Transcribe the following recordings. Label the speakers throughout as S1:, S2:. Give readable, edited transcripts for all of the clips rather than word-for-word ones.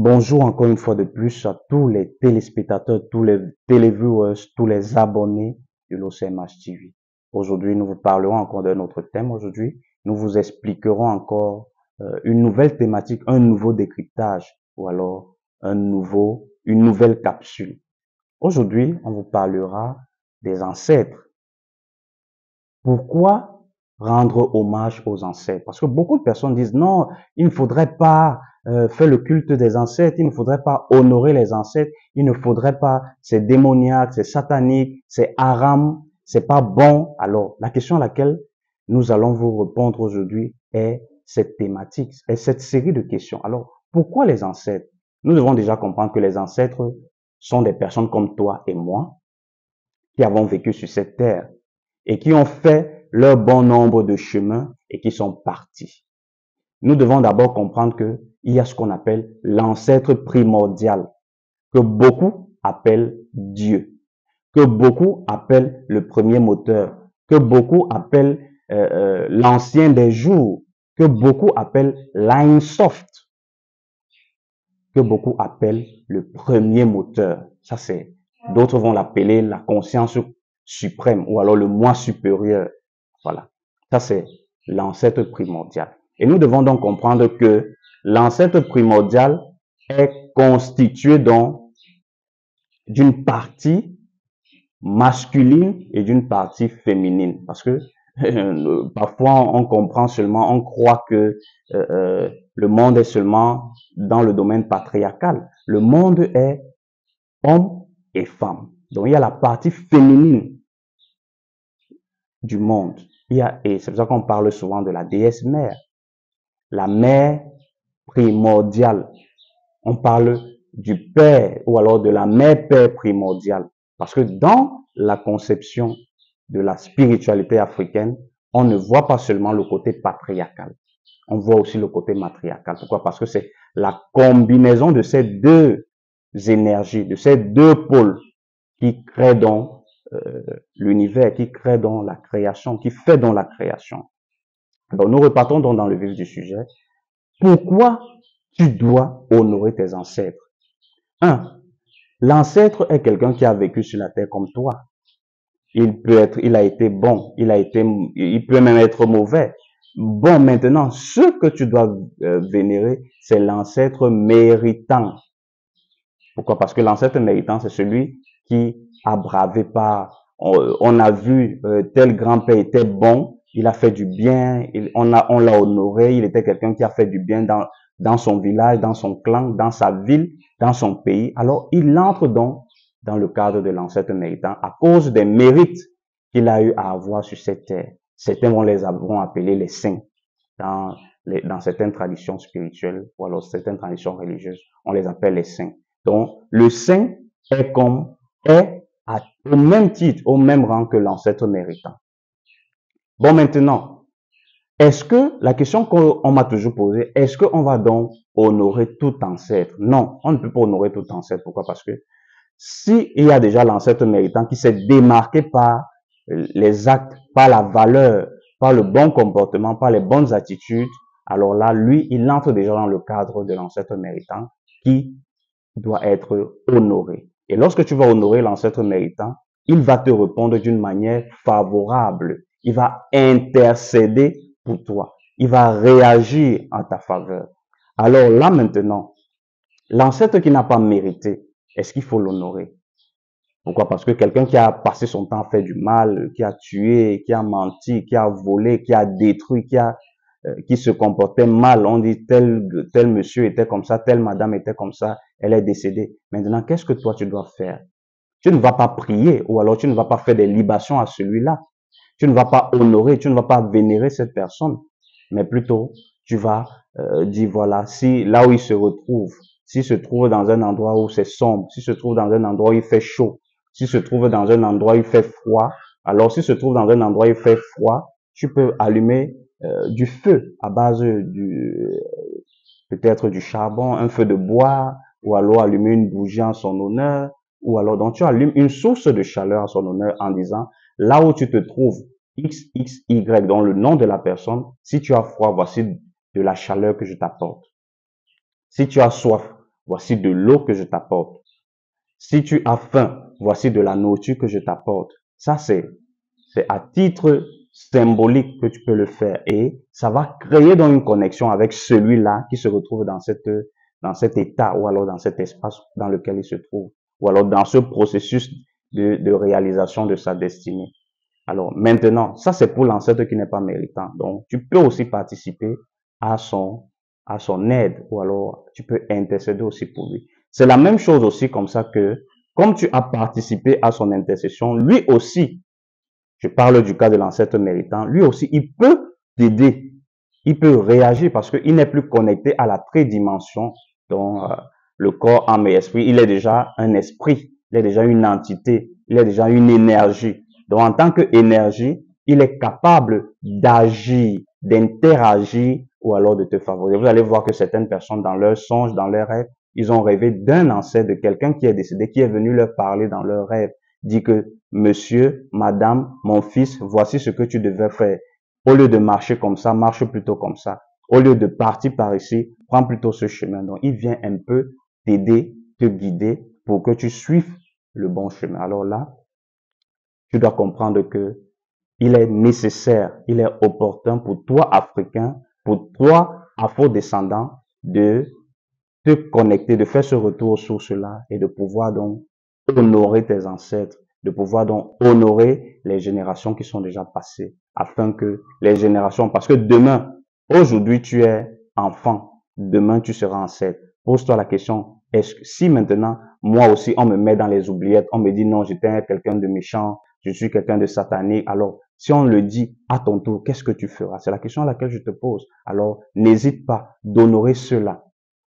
S1: Bonjour encore une fois de plus à tous les téléspectateurs, tous les téléviewers, tous les abonnés de l'OCMH TV. Aujourd'hui, nous vous parlerons encore d'un autre thème. Aujourd'hui, nous vous expliquerons encore une nouvelle thématique, un nouveau décryptage ou alors une nouvelle capsule. Aujourd'hui, on vous parlera des ancêtres. Pourquoi rendre hommage aux ancêtres? Parce que beaucoup de personnes disent non, il ne faudrait pas faire le culte des ancêtres, il ne faudrait pas honorer les ancêtres, il ne faudrait pas, c'est démoniaque, c'est satanique, c'est haram, c'est pas bon. Alors, la question à laquelle nous allons vous répondre aujourd'hui est cette thématique, est cette série de questions. Alors, pourquoi les ancêtres? Nous devons déjà comprendre que les ancêtres sont des personnes comme toi et moi qui avons vécu sur cette terre et qui ont fait leur bon nombre de chemins et qui sont partis. Nous devons d'abord comprendre que il y a ce qu'on appelle l'ancêtre primordial, que beaucoup appellent Dieu, que beaucoup appellent le premier moteur, que beaucoup appellent l'ancien des jours, que beaucoup appellent l'Einsoft, que beaucoup appellent le premier moteur. Ça c'est, d'autres vont l'appeler la conscience suprême ou alors le moi supérieur. Voilà. Ça c'est l'ancêtre primordial. Et nous devons donc comprendre que l'ancêtre primordial est constitué donc d'une partie masculine et d'une partie féminine. Parce que parfois on comprend seulement, on croit que le monde est seulement dans le domaine patriarcal. Le monde est homme et femme. Donc il y a la partie féminine du monde. Et c'est pour ça qu'on parle souvent de la déesse mère, la mère primordiale. On parle du père ou alors de la mère-père primordiale. Parce que dans la conception de la spiritualité africaine, on ne voit pas seulement le côté patriarcal. On voit aussi le côté matriarcal. Pourquoi? Parce que c'est la combinaison de ces deux énergies, de ces deux pôles qui créent donc l'univers, qui crée donc la création, qui fait donc la création. Donc nous repartons donc dans le vif du sujet. Pourquoi tu dois honorer tes ancêtres? Un, l'ancêtre est quelqu'un qui a vécu sur la terre comme toi. Il a été bon, il peut même être mauvais. Bon, maintenant, ce que tu dois vénérer, c'est l'ancêtre méritant. Pourquoi? Parce que l'ancêtre méritant, c'est celui qui a bravé par, on a vu tel grand-père était bon, il a fait du bien, on l'a honoré, il était quelqu'un qui a fait du bien dans son village, dans son clan, dans sa ville, dans son pays. Alors, il entre donc dans le cadre de l'ancêtre méritant à cause des mérites qu'il a eu à avoir sur cette terre. Certains vont appeler les saints dans certaines traditions spirituelles ou alors certaines traditions religieuses. On les appelle les saints. Donc, le saint est au même titre, au même rang que l'ancêtre méritant. Bon, maintenant, la question qu'on m'a toujours posée, est-ce qu'on va donc honorer tout ancêtre? Non, on ne peut pas honorer tout ancêtre. Pourquoi? Parce que si il y a déjà l'ancêtre méritant qui s'est démarqué par les actes, par la valeur, par le bon comportement, par les bonnes attitudes, alors là, lui, il entre déjà dans le cadre de l'ancêtre méritant qui doit être honoré. Et lorsque tu vas honorer l'ancêtre méritant, il va te répondre d'une manière favorable. Il va intercéder pour toi. Il va réagir en ta faveur. Alors là maintenant, l'ancêtre qui n'a pas mérité, est-ce qu'il faut l'honorer? Pourquoi? Parce que quelqu'un qui a passé son temps à faire du mal, qui a tué, qui a menti, qui a volé, qui a détruit, qui se comportait mal. On dit tel monsieur était comme ça, telle madame était comme ça, elle est décédée. Maintenant, qu'est-ce que toi tu dois faire? Tu ne vas pas prier ou alors tu ne vas pas faire des libations à celui-là. Tu ne vas pas honorer, tu ne vas pas vénérer cette personne, mais plutôt tu vas dire voilà, si là où il se retrouve, s'il se trouve dans un endroit où c'est sombre, s'il se trouve dans un endroit où il fait chaud, s'il se trouve dans un endroit où il fait froid, alors s'il se trouve dans un endroit où il fait froid, tu peux allumer du feu à base peut-être du charbon, un feu de bois, ou alors allumer une bougie en son honneur, ou alors donc tu allumes une source de chaleur en son honneur en disant là où tu te trouves X, X, Y, dans le nom de la personne, si tu as froid, voici de la chaleur que je t'apporte. Si tu as soif, voici de l'eau que je t'apporte. Si tu as faim, voici de la nourriture que je t'apporte. Ça, c'est à titre symbolique que tu peux le faire et ça va créer donc une connexion avec celui-là qui se retrouve dans cet état ou alors dans cet espace dans lequel il se trouve ou alors dans ce processus de réalisation de sa destinée. Alors maintenant, ça c'est pour l'ancêtre qui n'est pas méritant. Donc tu peux aussi participer à son aide ou alors tu peux intercéder aussi pour lui. C'est la même chose aussi comme ça que comme tu as participé à son intercession, lui aussi, je parle du cas de l'ancêtre méritant, lui aussi il peut t'aider, il peut réagir parce qu'il n'est plus connecté à la tridimension, donc le corps, âme et esprit, il est déjà un esprit, il est déjà une entité, il est déjà une énergie. Donc en tant qu'énergie, il est capable d'agir, d'interagir ou alors de te favoriser. Vous allez voir que certaines personnes dans leurs songes, dans leurs rêves, ils ont rêvé d'un ancêtre, de quelqu'un qui est décédé, qui est venu leur parler dans leurs rêves, dit que monsieur, madame, mon fils, voici ce que tu devais faire. Au lieu de marcher comme ça, marche plutôt comme ça. Au lieu de partir par ici, prends plutôt ce chemin. Donc, il vient un peu t'aider, te guider pour que tu suives le bon chemin. Alors là, tu dois comprendre que il est nécessaire, il est opportun pour toi, Africain, pour toi, Afro-descendant, de te connecter, de faire ce retour aux sources-là et de pouvoir donc honorer tes ancêtres, de pouvoir donc honorer les générations qui sont déjà passées, afin que les générations, parce que demain, aujourd'hui tu es enfant, demain tu seras ancêtre. Pose-toi la question, est-ce que si maintenant, moi aussi, on me met dans les oubliettes, on me dit non, j'étais quelqu'un de méchant, je suis quelqu'un de satanique, alors si on le dit à ton tour, qu'est-ce que tu feras? C'est la question à laquelle je te pose. Alors, n'hésite pas d'honorer cela,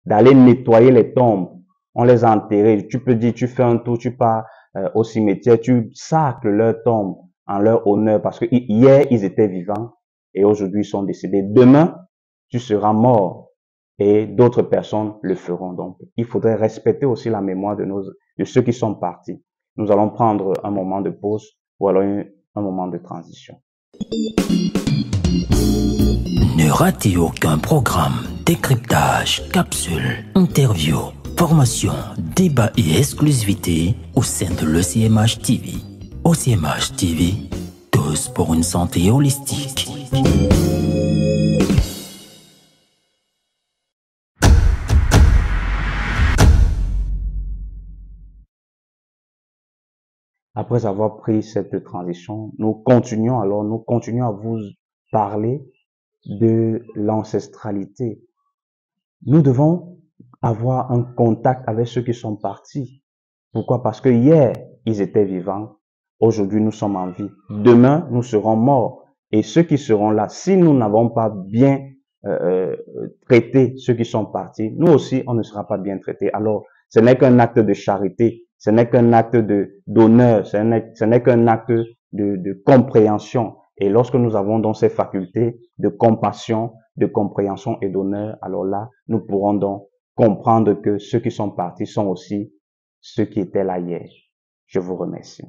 S1: d'aller nettoyer les tombes. On les a enterrés. Tu peux dire, tu fais un tour, tu pars au cimetière, tu sacres leurs tombes en leur honneur parce que hier, ils étaient vivants et aujourd'hui, ils sont décédés. Demain, tu seras mort et d'autres personnes le feront. Donc, il faudrait respecter aussi la mémoire de ceux qui sont partis. Nous allons prendre un moment de pause ou alors un moment de transition.
S2: Ne ratez aucun programme, décryptage, capsule, interview, formation, débat et exclusivité au sein de l'OCMH TV. OCMH TV, tous pour une santé holistique.
S1: Après avoir pris cette transition, nous continuons à vous parler de l'ancestralité. Nous devons avoir un contact avec ceux qui sont partis. Pourquoi? Parce que hier, ils étaient vivants. Aujourd'hui, nous sommes en vie. Demain, nous serons morts. Et ceux qui seront là, si nous n'avons pas bien traité ceux qui sont partis, nous aussi, on ne sera pas bien traités. Alors, ce n'est qu'un acte de charité, ce n'est qu'un acte d'honneur, ce n'est qu'un acte de compréhension. Et lorsque nous avons donc ces facultés de compassion, de compréhension et d'honneur, alors là, nous pourrons donc comprendre que ceux qui sont partis sont aussi ceux qui étaient là hier. Je vous remercie.